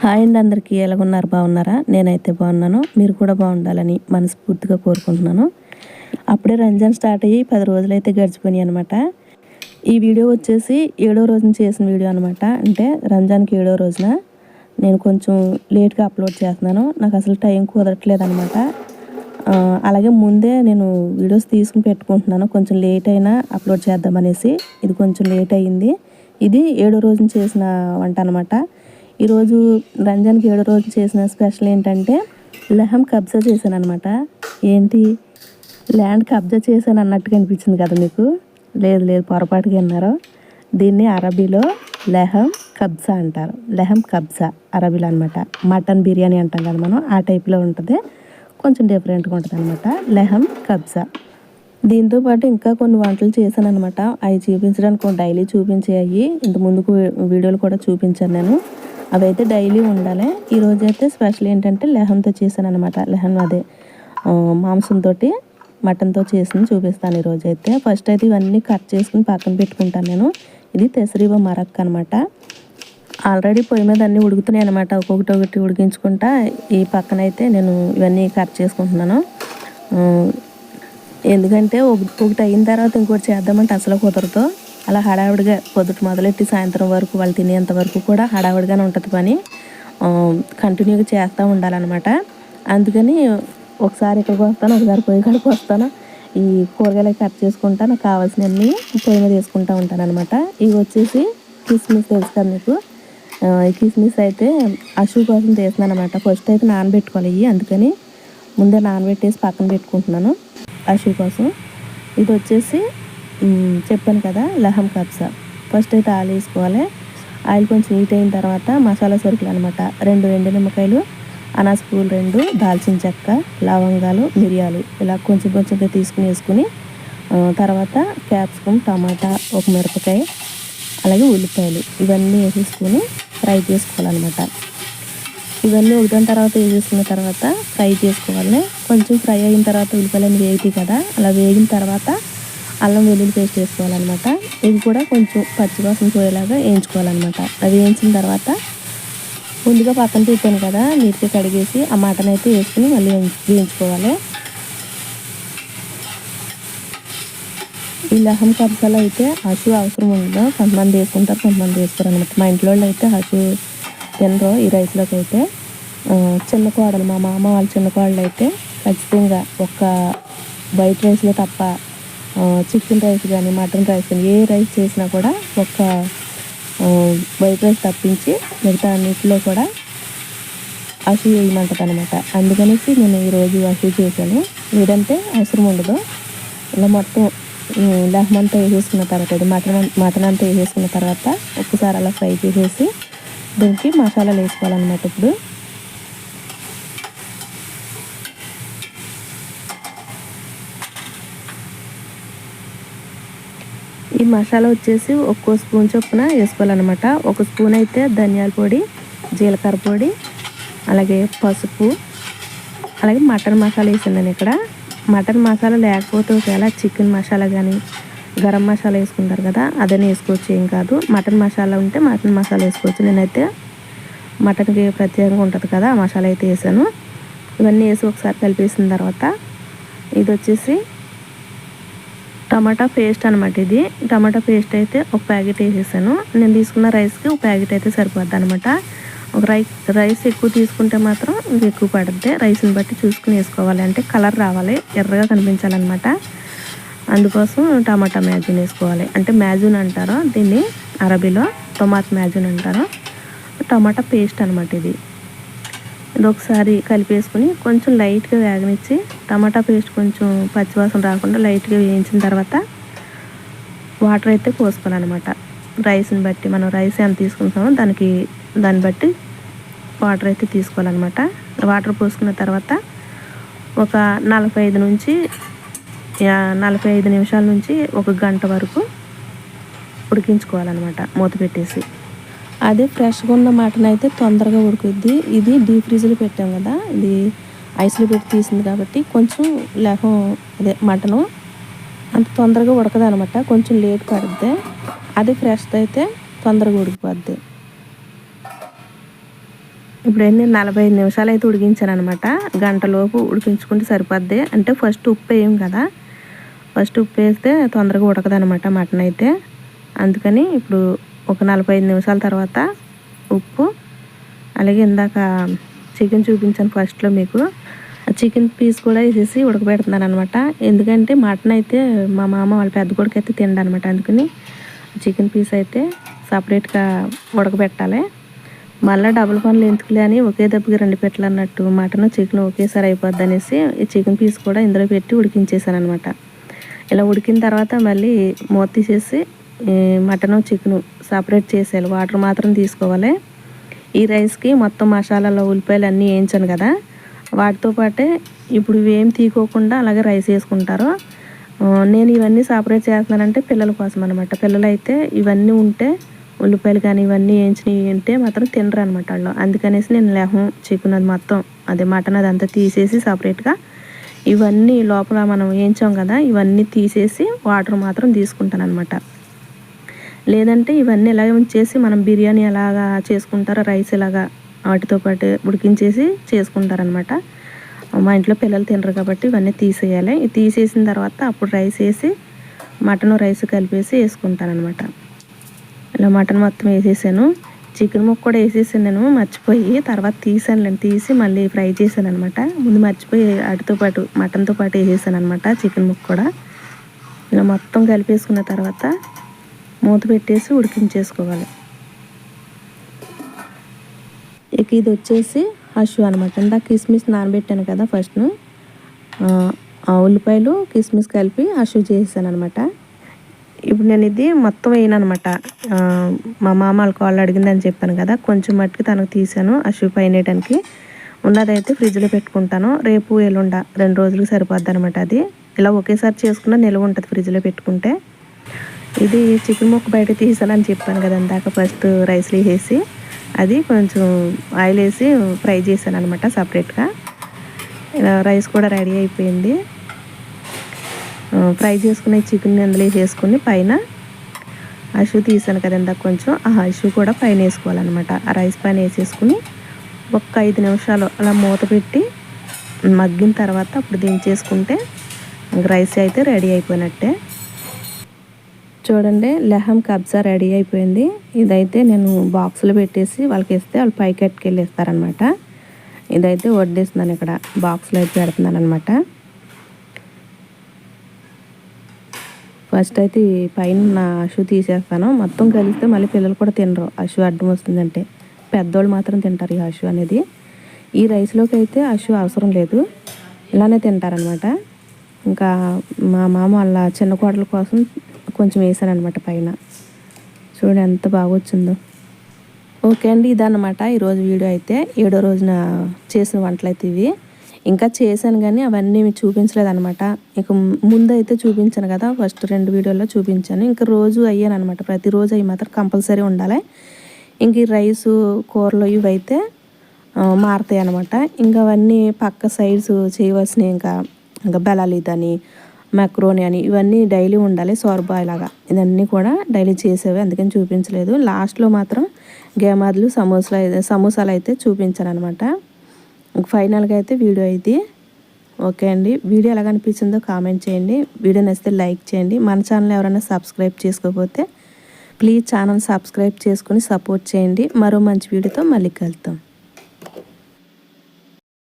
Hi అండి, అందరికీ ఎలాగున్నారు? బాగున్నారా? నేనైతే బాగున్నాను. మీరు కూడా బాగుండాలని మనస్ఫూర్తిగా కోరుకుంటున్నాను. అప్పుడే రంజాన్ స్టార్ట్ అయ్యి 10 రోజులైతే గడిచిపోయినాయి అనమాట. ఈ వీడియో వచ్చేసి 7వ రోజున చేసిన వీడియో అనమాట. అంటే రంజాన్కి 7వ రోజున నేను కొంచెం లేట్గా అప్లోడ్ చేస్తున్నాను. నాకు అసలు టైం కుదరట్లేదు అనమాట. అలాగే ముందే నేను వీడియోస్ తీసుకుని పెట్టుకుంటున్నాను, కొంచెం లేట్ అయినా అప్లోడ్ చేద్దామనేసి. ఇది కొంచెం లేట్ అయ్యింది. ఇది 7వ రోజున చేసిన వంట అనమాట. ఈరోజు రంజాన్కి 7వ రోజు చేసిన స్పెషల్ ఏంటంటే లెహం కబ్జా చేశాను అనమాట. ఏంటి, ల్యాండ్ కబ్జా చేశాను అన్నట్టుగా అనిపించింది కదా మీకు? లేదు లేదు, పొరపాటుగా అన్నారు. దీన్ని అరబీలో లెహం కబ్జా అంటారు. లెహం కబ్జా అరబీలో అనమాట. మటన్ బిర్యానీ అంటాం కదా మనం, ఆ టైప్లో ఉంటుంది. కొంచెం డిఫరెంట్గా ఉంటుంది అనమాట లెహం కబ్జా. దీంతో పాటు ఇంకా కొన్ని వంటలు చేశాను అనమాట. అవి చూపించడానికి డైలీ చూపించేవి ఇంత ముందుకు వీడియోలు కూడా చూపించాను నేను. అవి అయితే డైలీ ఉండాలి. ఈరోజు అయితే స్పెషల్ ఏంటంటే లెహంతో చేశాను అనమాట. లెహం అదే మాంసంతో మటన్తో చేసింది చూపిస్తాను ఈరోజు అయితే. ఫస్ట్ అయితే ఇవన్నీ కట్ చేసుకుని పక్కన పెట్టుకుంటాను నేను. ఇది తెసరీబా మరక్ అనమాట. ఆల్రెడీ పొయ్యి మీద అన్నీ ఉడుకుతున్నాయి అనమాట. ఒక్కొక్కటి ఉడికించుకుంటా ఈ పక్కన అయితే నేను ఇవన్నీ కట్ చేసుకుంటున్నాను. ఎందుకంటే ఒకటి అయిన తర్వాత ఇంకోటి చేద్దామంటే అసలు కుదరదు. అలా హడావిడిగా పొద్దుట మొదలెట్టి సాయంత్రం వరకు వాళ్ళు తినేంత వరకు కూడా హడావిడిగానే ఉంటుంది పని. కంటిన్యూగా చేస్తూ ఉండాలన్నమాట. అందుకని ఒకసారి ఇక్కడికి వస్తాను, ఒకసారి పొయ్యి కాడికి వస్తాను. ఈ కూరగాయలు కట్ చేసుకుంటా నాకు కావాల్సినవన్నీ పొయ్యి మీద వేసుకుంటూ ఉంటాను అనమాట. ఇవి వచ్చేసి కిస్మిస్ తెలుసు కదా మీకు. ఈ కిస్మిస్ అయితే అషు కోసం చేస్తున్నాను అనమాట. ఫస్ట్ అయితే నానబెట్టుకోవాలి ఇవి, అందుకని ముందే నానబెట్టేసి పక్కన పెట్టుకుంటున్నాను అషు కోసం. ఇది వచ్చేసి చెప్పాను కదా లెహం కబ్జా. ఫస్ట్ అయితే ఆయిల్ వేసుకోవాలి. ఆయిల్ కొంచెం హీట్ అయిన తర్వాత మసాలా సరుకులు అనమాట. 2 ఎండు నిమ్మకాయలు, అనాస పూలు 2, దాల్చిన చెక్క, లవంగాలు, మిరియాలు ఇలా కొంచెం కొంచెంగా తీసుకుని వేసుకుని తర్వాత క్యాప్సికమ్, టమాటా, ఒక మిరపకాయ, అలాగే ఉల్లిపాయలు ఇవన్నీ వేసేసుకొని ఫ్రై చేసుకోవాలన్నమాట. ఇవన్నీ ఒకదాని తర్వాత వేసేసుకున్న తర్వాత ఫ్రై చేసుకోవాలి. కొంచెం ఫ్రై అయిన తర్వాత ఉల్లిపాయలు వేగుతాయి కదా, అలా వేగిన తర్వాత అల్లం వెల్లుల్లి పేస్ట్ వేసుకోవాలన్నమాట. ఇది కూడా కొంచెం పచ్చివాసన పోయేలాగా వేయించుకోవాలన్నమాట. అది వేయించిన తర్వాత ముందుగా పక్కన పెట్టాను కదా నీట్గా కడిగేసి ఆ మటన్ అయితే వేసుకుని మళ్ళీ వేయించుకోవాలి. ఈ లెహం కబ్జాలో అయితే హసు అవసరం ఉండదు. కొంతమంది వేసుకుంటారు, కొంతమంది వేసుకోరు అనమాట. మా ఇంట్లో అయితే హసు తినరు ఈ రైస్లోకి అయితే. చిన్న కోడలు, మా మామ వాళ్ళ చిన్న కోడలు అయితే ఖచ్చితంగా ఒక వైట్ రైస్లో తప్ప చికెన్ రైస్ కానీ మటన్ రైస్ కానీ ఏ రైస్ చేసినా కూడా ఒక వైట్ రైస్ తప్పించి మిగతా అన్నింటిలో కూడా హసు వేయమంటుంది అనమాట. అందుకనేసి నేను ఈరోజు హసు చేశాను. లేదంటే అవసరం ఉండదు. ఇలా మొత్తం లెహం అంతా వేసేసుకున్న తర్వాత ఇది మటన్ అంతా వేసేసుకున్న తర్వాత ఒక్కసారి అలా ఫ్రై చేసేసి దీనికి మసాలాలు వేసుకోవాలన్నమాట. ఇప్పుడు ఈ మసాలా వచ్చేసి ఒక్కో స్పూన్ చొప్పున వేసుకోవాలన్నమాట. ఒక స్పూన్ అయితే ధనియాల పొడి, జీలకర్ర పొడి, అలాగే పసుపు, అలాగే మటన్ మసాలా వేసాను నేను ఇక్కడ. మటన్ మసాలా లేకపోతే ఒకవేళ చికెన్ మసాలా కానీ గరం మసాలా వేసుకుంటారు కదా, అదనే వేసుకోవచ్చు, ఏం కాదు. మటన్ మసాలా ఉంటే మటన్ మసాలా వేసుకోవచ్చు. నేనైతే మటన్కి ప్రత్యేకంగా ఉంటుంది కదా ఆ మసాలా అయితే వేసాను. ఇవన్నీ వేసి ఒకసారి కలిపేసిన తర్వాత ఇది వచ్చేసి టమాటా పేస్ట్ అనమాట. ఇది టమాటా పేస్ట్ అయితే ఒక ప్యాకెట్ వేసేసాను. నేను తీసుకున్న రైస్కి ఒక ప్యాకెట్ అయితే సరిపోద్ది అనమాట. ఒక రైస్ ఎక్కువ తీసుకుంటే మాత్రం ఇంకా ఎక్కువ పడుద్ది. రైస్ని బట్టి చూసుకుని వేసుకోవాలి, అంటే కలర్ రావాలి, ఎర్రగా కనిపించాలన్నమాట. అందుకోసం టమాటా మ్యాజూన్ వేసుకోవాలి. అంటే మ్యాజూన్ అంటారు దీన్ని అరబీలో, టొమాటో మ్యాజూన్ అంటారు. టమాటా పేస్ట్ అనమాట ఇది. ఇది ఒకసారి కలిపేసుకుని కొంచెం లైట్గా వేగనిచ్చి టమాటా పేస్ట్ కొంచెం పచ్చివాసన రాకుండా లైట్గా వేయించిన తర్వాత వాటర్ అయితే పోసుకోవాలన్నమాట. రైస్ని బట్టి మనం రైస్ ఎంత తీసుకుంటామో దాన్ని బట్టి వాటర్ అయితే తీసుకోవాలన్నమాట. వాటర్ పోసుకున్న తర్వాత ఒక 45 నిమిషాల నుంచి 1 గంట వరకు ఉడికించుకోవాలన్నమాట మూత పెట్టేసి. అదే ఫ్రెష్గా ఉన్న మటన్ అయితే తొందరగా ఉడుకుద్ది. ఇది డీప్ ఫ్రిడ్జ్లో పెట్టాం కదా, ఇది ఐస్లో పెట్టి తీసింది కాబట్టి కొంచెం మటను అంత తొందరగా ఉడకదు అనమాట, కొంచెం లేట్ పడుద్ది. అదే ఫ్రెష్తో అయితే తొందరగా ఉడికిపోద్ది. ఇప్పుడు నేను 45 నిమిషాలు అయితే ఉడికించాను అనమాట. గంటలోపు ఉడికించుకుంటే సరిపోద్ది. అంటే ఫస్ట్ ఉప్పు వేయం కదా, ఫస్ట్ ఉప్పు వేస్తే తొందరగా ఉడకదనమాట మటన్ అయితే. అందుకని ఇప్పుడు ఒక 45 నిమిషాల తర్వాత ఉప్పు, అలాగే ఇందాక చికెన్ చూపించాను ఫస్ట్లో మీకు, చికెన్ పీస్ కూడా వేసేసి ఉడకబెడుతున్నాను అనమాట. ఎందుకంటే మటన్ అయితే మా మామ వాళ్ళ పెద్ద కొడుకు అయితే తినడనమాట. అందుకని చికెన్ పీస్ అయితే సపరేట్గా ఉడకబెట్టాలి. మళ్ళీ డబుల్ పనులు ఎందుకులే అని ఒకే దెబ్బకి 2 పెట్టలు అన్నట్టు మటన్ చికెన్ ఒకేసారి అయిపోద్ది అనేసి ఈ చికెన్ పీస్ కూడా ఇందులో పెట్టి ఉడికించేసాను అనమాట. ఇలా ఉడికిన తర్వాత మళ్ళీ మూత తీసేసి మటను చికెను సపరేట్ చేసేయాలి. వాటర్ మాత్రం తీసుకోవాలి. ఈ రైస్కి మొత్తం మసాలాలో ఉల్లిపాయలు అన్నీ వేయించాను కదా, వాటితో పాటే ఇప్పుడు ఇవేం తీసుకోకుండా అలాగే రైస్ వేసుకుంటారు. నేను ఇవన్నీ సపరేట్ చేస్తున్నానంటే పిల్లల కోసం అనమాట. పిల్లలు అయితే ఇవన్నీ ఉంటే ఉల్లిపాయలు కానీ ఇవన్నీ వేయించినవి ఉంటే మాత్రం తినరు అనమాట వాళ్ళు. అందుకనేసి నేను లెహం చికెన్ అది మొత్తం అదే మటన్ అదంతా తీసేసి సపరేట్గా ఇవన్నీ లోపల మనం వేయించాం కదా ఇవన్నీ తీసేసి వాటర్ మాత్రం తీసుకుంటాను అనమాట. లేదంటే ఇవన్నీ ఇలాగే ఉంచేసి మనం బిర్యానీ ఎలాగా చేసుకుంటారో రైస్ ఇలాగా వాటితో పాటు ఉడికించేసి చేసుకుంటారనమాట. మా ఇంట్లో పిల్లలు తినరు కాబట్టి ఇవన్నీ తీసేయాలి. ఇది తీసేసిన తర్వాత అప్పుడు రైస్ వేసి మటన్ రైస్ కలిపేసి వేసుకుంటాను అనమాట. ఇలా మటన్ మొత్తం వేసేసాను. చికెన్ ముక్క కూడా వేసేసాను నేను మర్చిపోయి, తర్వాత తీసి మళ్ళీ ఫ్రై చేశాను అనమాట. ముందు మర్చిపోయి వాటితో పాటు మటన్తో పాటు వేసేసాను అనమాట చికెన్ ముక్క కూడా. ఇలా మొత్తం కలిపేసుకున్న తర్వాత మూత పెట్టేసి ఉడికించేసుకోవాలి. ఇక ఇది వచ్చేసి హషు అనమాట. ఇందాక కిస్మిస్ నానబెట్టాను కదా ఫస్ట్, ఉల్లిపాయలు కిస్మిస్ కలిపి హషు చేసాను అనమాట. ఇప్పుడు నేను ఇది మొత్తం వేయనమాట. మా మామ వాళ్ళ కాళ్ళు అడిగిందని చెప్పాను కదా, కొంచెం మట్టుకు తనకు తీసాను హషు పైన వేయడానికి. ఉన్నదైతే ఫ్రిడ్జ్లో పెట్టుకుంటాను. రేపు ఎల్లుండ 2 రోజులకు సరిపోద్ది అనమాట. అది ఇలా ఒకేసారి చేసుకున్న నిల్వ ఉంటుంది ఫ్రిడ్జ్లో పెట్టుకుంటే. ఇది చికెన్ ముక్క బయట తీసానని చెప్పాను కదా ఇందాక ఫస్ట్ రైస్లో వేసి, అది కొంచెం ఆయిల్ వేసి ఫ్రై చేశాను అనమాట సపరేట్గా. ఇలా రైస్ కూడా రెడీ అయిపోయింది. ఫ్రై చేసుకునే చికెన్ అందులో వేసుకుని పైన హషు తీసాను కదా ఇందాక కొంచెం, ఆ హషు కూడా పైన వేసుకోవాలన్నమాట. ఆ రైస్ పైన వేసేసుకుని ఒక్క 5 నిమిషాలు అలా మూత పెట్టి మగ్గిన తర్వాత అప్పుడు దించేసుకుంటే రైస్ అయితే రెడీ అయిపోయినట్టే. చూడండి లెహం కబ్జా రెడీ అయిపోయింది. ఇదైతే నేను బాక్స్లో పెట్టేసి వాళ్ళకి ఇస్తే వాళ్ళు పైకి ఎట్టుకెళ్ళిస్తారనమాట. ఇదైతే వడ్డిస్తున్నాను, ఇక్కడ బాక్స్లో అయితే పెడుతున్నాను అనమాట. ఫస్ట్ అయితే పైన నా హషు తీసేస్తాను. మొత్తం కలిస్తే మళ్ళీ పిల్లలు కూడా తినరు, హషు అడ్డం వస్తుందంటే. పెద్దోళ్ళు మాత్రం తింటారు ఈ హషు అనేది. ఈ రైస్లోకి అయితే హషు అవసరం లేదు, ఇలానే తింటారనమాట. ఇంకా మా మామ వాళ్ళ చిన్న కోడల కోసం కొంచెం వేసాను అనమాట పైన. చూడండి ఎంత బాగా వచ్చిందో. ఓకే అండి, ఇదన్నమాట ఈరోజు వీడియో అయితే. 7వ రోజున చేసిన వంటలు అయితే ఇవి. ఇంకా చేశాను కానీ అవన్నీ చూపించలేదు అనమాట. ఇక ముందు అయితే చూపించాను కదా, ఫస్ట్ 2 వీడియోల్లో చూపించాను. ఇంకా రోజు అయ్యాను అనమాట. ప్రతిరోజు అవి మాత్రం కంపల్సరీ ఉండాలి. ఇంక ఈ రైసు కూరలు ఇవి అయితే మారుతాయి అనమాట. ఇంకా అవన్నీ పక్క సైడ్స్ చేయవలసినవి, ఇంకా బెలాలిదని మెక్రోని అని ఇవన్నీ డైలీ ఉండాలి. సోర్బా ఇలాగా ఇవన్నీ కూడా డైలీ చేసేవి, అందుకని చూపించలేదు. లాస్ట్లో మాత్రం గేమాదులు సమోసాలు అయితే చూపించాను అనమాట. ఫైనల్గా అయితే వీడియో ఇది. ఓకే అండి, వీడియో ఎలా అనిపించిందో కామెంట్ చేయండి. వీడియో నచ్చితే లైక్ చేయండి. మన ఛానల్ ఎవరైనా సబ్స్క్రైబ్ చేసుకోకపోతే ప్లీజ్ ఛానల్ సబ్స్క్రైబ్ చేసుకొని సపోర్ట్ చేయండి. మరో మంచి వీడియోతో మళ్ళీ కలుద్దాం.